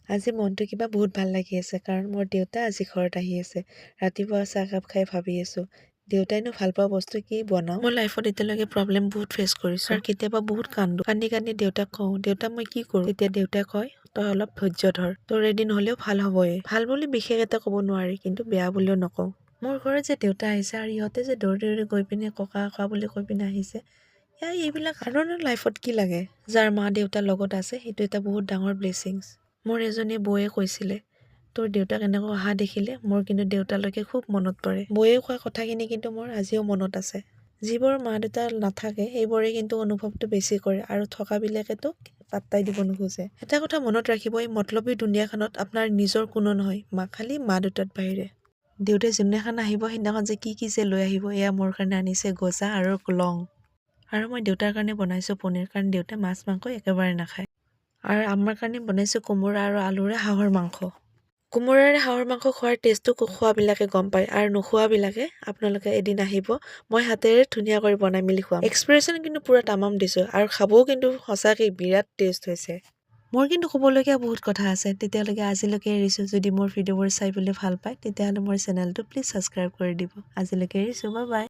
আজি মনটো কিবা বহুত ভাল লাগি আছে কাৰণ মোৰ দেউতা আজি ঘৰত আহি আছে। ৰাতিপুৱা চাহকাপ খাই ভাবি আছোঁ দেউতাইনো ভাল পোৱা বস্তু কি বনাওঁ। মই লাইফত এতিয়ালৈকে প্ৰব্লেম বহুত ফেচ কৰিছোঁ আৰু কেতিয়াবা বহুত কান্দো। কান্দি কান্দি দেউতাক কওঁ, দেউতা মই কি কৰোঁ? তেতিয়া দেউতাই কয় তই অলপ ধৈৰ্য ধৰ, তোৰ এদিন হ'লেও ভাল হ'বয়ে। ভাল বুলি বিশেষ এটা ক'ব নোৱাৰি কিন্তু বেয়া বুলিও নকওঁ। মোৰ ঘৰত যে দেউতা আহিছে আৰু ইহঁতে যে দৌৰি দৌৰি গৈ পিনে ককা বুলি কৈ পিনে আহিছে। এইবিলাক সাধাৰণ লাইফত কি লাগে? যাৰ মা দেউতা লগত আছে সেইটো এটা বহুত ডাঙৰ ব্লেছিংছ। মোৰ এজনী বৌয়ে কৈছিলে তোৰ দেউতাক এনেকৈ অহা দেখিলে মোৰ কিন্তু দেউতালৈকে খুব মনত পৰে। বৌয়ে কোৱা কথাখিনি কিন্তু মোৰ আজিও মনত আছে। যিবোৰ মা দেউতা নাথাকে সেইবোৰে কিন্তু অনুভৱটো বেছি কৰে আৰু থকাবিলাকেতো পাত্তাই দিব নোখোজে। এটা কথা মনত ৰাখিব, এই মতলবী দুনীয়াখনত আপোনাৰ নিজৰ কোনো নহয়, খালি মা দেউতাৰ বাহিৰে। দেউতাই যোনদিনাখন আহিব সেইদিনাখন যে কি যে লৈ আহিব, এয়া মোৰ কাৰণে আনিছে গজা আৰু লং। আৰু মই দেউতাৰ কাৰণে বনাইছোঁ পনীৰ, কাৰণ দেউতাই মাছ মাংস একেবাৰে নাখায়। আৰু আমাৰ কাৰণে বনাইছোঁ কোমোৰা আৰু আলুৰে হাঁহৰ মাংস। কোমোৰাৰে হাঁহৰ মাংস খোৱাৰ টেষ্টটো খোৱাবিলাকে গম পায় আৰু নোখোৱাবিলাকে আপোনালোকে এদিন আহিব, মই হাতেৰে ধুনীয়া কৰি বনাই মেলি খুৱাম। এক্সপ্ৰেশ্যন কিন্তু পুৰা তামাম দিছোঁ আৰু খাবও কিন্তু সঁচাকৈ বিৰাট টেষ্ট হৈছে। মোৰ কিন্তু ক'বলগীয়া বহুত কথা আছে। তেতিয়ালৈকে আজিলৈকে এৰিছোঁ। যদি মোৰ ভিডিঅ'বোৰ চাই পেলাই ভাল পায় তেতিয়াহ'লে মোৰ চেনেলটো প্লিজ ছাবস্ক্ৰাইব কৰি দিব। আজিলৈকে এৰিছোঁ, বাই বাই।